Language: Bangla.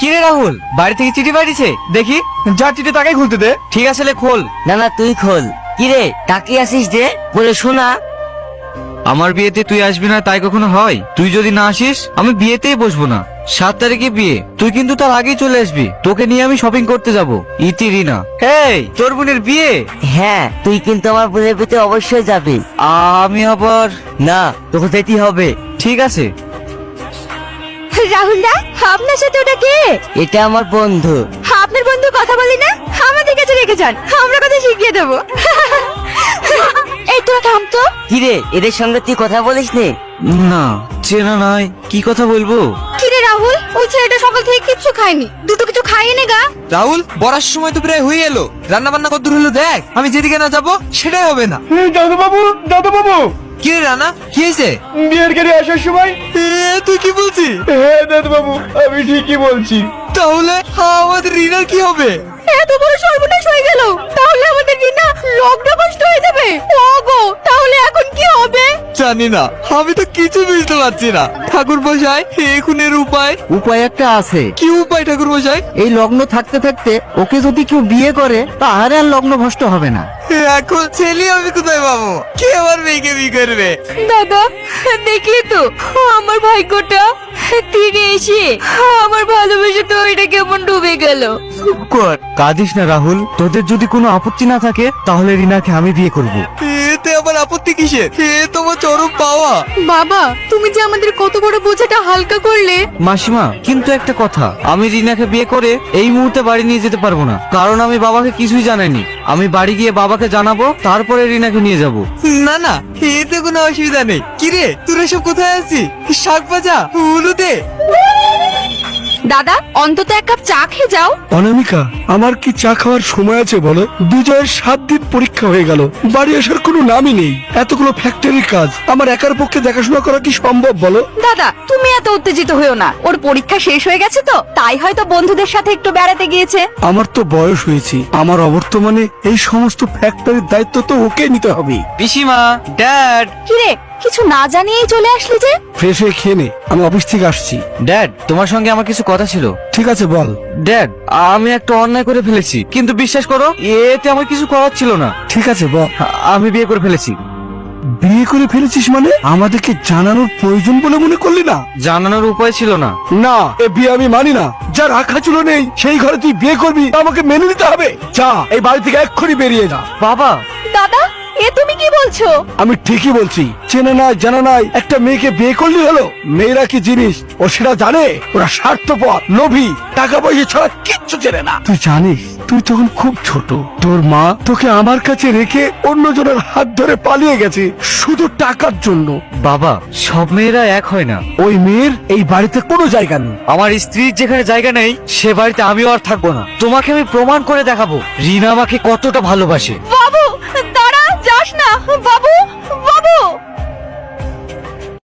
কি রে রাহুল, বাড়ি থেকে চিঠি পাঠিয়েছে দেখি। যা চিঠি তাকেই খুলতে দে। ঠিক আছে, খোল। না না তুই খোল। কিরে তাকিয়ে আসিস যে, বলে শোনা। আমার বিয়েতে তুই আসবি না তাই কখনো হয়? তুই যদি না আসিস আমি বিয়েতেই বসবো না। 7 তারিখে বিয়ে, তুই কিন্তু তার আগেই চলে আসবি। তোকে নিয়ে আমি শপিং করতে যাব। ইতি রিনা, এই তোর বোনের বিয়ে। হ্যাঁ তুই কিন্তু আমার বোনের বিয়েতে অবশ্যই যাবি। আমি আবার না তোকে যেতেই হবে। ঠিক আছে। রাহুল দা, আপনার সাথে ওটা কে? এটা আমার বন্ধু। আপনার বন্ধু কথা বলি না, আমাদের কাছে রেখে যান, আমরা কথা শিখিয়ে দেবো। এই তোরা থাম তো। কিরে এদের সঙ্গে তুই কথা বলিস নে? না, চেনা নাই, কি কথা বলবো? কিরে রাহুল, ওই ছেলেটা সকাল থেকে কিচ্ছু খায়নি, দুটো কিছু খাইয়ে নে গা। রাহুল, বড়ার সময় তো প্রায় হয়ে এলো। রান্না বান্না কত দূর হলো দেখ। আমি যেদিকে না যাবো সেটাই হবে না। দাদু বাবু, দাদু বাবু, কি রে রানা, কি হয়েছে? বিয়ের গাড়ি আসার সময়। তুই কি বলছিস? হ্যাঁ দাদু বাবু, আমি ঠিকই বলছি। তাহলে আমাদের রিনার কি হবে? এত বড় সর্বনাশ হয়ে গেল, তাহলে আমাদের রিনা লগ্ন কষ্ট হয়ে যাবে। ওগো, তাহলে এখন কি হবে? জানি না, আমি তো কিছু বুঝতে পারছি না। ঠাকুর মশাই, এখন এর উপায়? উপায় একটা আছে। কি উপায় ঠাকুর মশাই? এই লগ্ন থাকতে থাকতে ওকে যদি কেউ বিয়ে করে তাহলে আর লগ্ন ভ্রষ্ট হবে না। এখন ছেলে আমি কোথায় পাবো? কে আমার মেয়েকে বিয়ে করবে? দাদা দেখলি তো আমার ভাগ্যটা, তীরে এসে আমার ভালোবাসা তো এটা কেমন ডুবে গেল। কাঁদিস না রাহুল, তোদের যদি কোনো আপত্তি না থাকে তাহলে রিনাকে আমি বিয়ে করব। এতে আবার আপত্তি কিসের? এ তোমার চরম পাওয়া। বাবা, তুমি যে আমাদের কত বড় বোঝাটা হালকা করলে। মাসিমা, কিন্তু একটা কথা, আমি রিনাকে বিয়ে করে এই মুহূর্তে বাড়ি নিয়ে যেতে পারবো না, কারণ আমি বাবাকে কিছুই জানাইনি। আমি বাড়ি গিয়ে বাবাকে জানাবো, তারপরে রিনাকে নিয়ে যাব। না না, এতে কোনো অসুবিধা নেই। কিরে তোরা সব কোথায় আছিস? শাক ভাজা, উলুতে। দাদা অন্তত এক কাপ চা খেয়ে যাও। অনামিকা, আমার কি চা খাওয়ার সময় আছে বলো? বিজয়ের 7 দিন পরীক্ষা হয়ে গেল, বাড়ি আসার কোনো নামই নেই। এতগুলো ফ্যাক্টরির কাজ আমার একার পক্ষে দেখাশোনা করা কি সম্ভব বলো? দাদা তুমি এত উত্তেজিত হয়েও না, ওর পরীক্ষা শেষ হয়ে গেছে তো, তাই হয়তো বন্ধুদের সাথে একটু বেড়াতে গিয়েছে। আমার তো বয়স হয়েছে, আমার অবর্তমানে এই সমস্ত ফ্যাক্টরির দায়িত্ব তো ওকে নিতে হবে। পিসিমা, ড্যাড। কিরে কিছু না জানিয়েই চলে আসলি যে? ফ্রেশ হয়ে খেয়ে নে, আমি অফিস থেকে আসছি। ড্যাড, তোমার সঙ্গে আমার কিছু কথা ছিল। ঠিক আছে বল। ড্যাড, আমি একটা অন্যায় করে ফেলেছি, কিন্তু বিশ্বাস করো এতে আমার কিছু করার ছিল না। ঠিক আছে বল। আমি বিয়ে করে ফেলেছি। বিয়ে করে ফেলেছিস মানে? আমাদেরকে জানানোর প্রয়োজন বলে মনে করলি না? জানানোর উপায় ছিল না। না, এ বিয়ে আমি মানি না। যার রাখা ছিল নেই সেই ঘরে তুই বিয়ে করবি, তা আমাকে মেনে নিতে হবে। যা এই বাড়ি থেকে এক্ষুনি বেরিয়ে যা। বাবা, দাদা এ তুমি কি বলছো? আমি ঠিকই বলছি। চেনা নাই জানা নাই একটা মেয়েকে বিয়ে করলি হলো? মেয়েরা কি জিনিস ও সেটা জানে? ওরা স্বার্থপর, লোভী, টাকা পয়সা ছাড়া কিচ্ছু চেনে না। তুই জানিস তুই তখন খুব ছোট, তোর মা তোকে আমার কাছে রেখে অন্যজনের হাত ধরে পালিয়ে গেছে শুধু টাকার জন্য। বাবা, সব মেয়েরা এক হয় না। ওই মেয়ের এই বাড়িতে কোনো জায়গা নেই। আমার স্ত্রীর যেখানে জায়গা নেই সে বাড়িতে আমিও আর থাকবো না। তোমাকে আমি প্রমাণ করে দেখাবো রিনা আমাকে কতটা ভালোবাসে।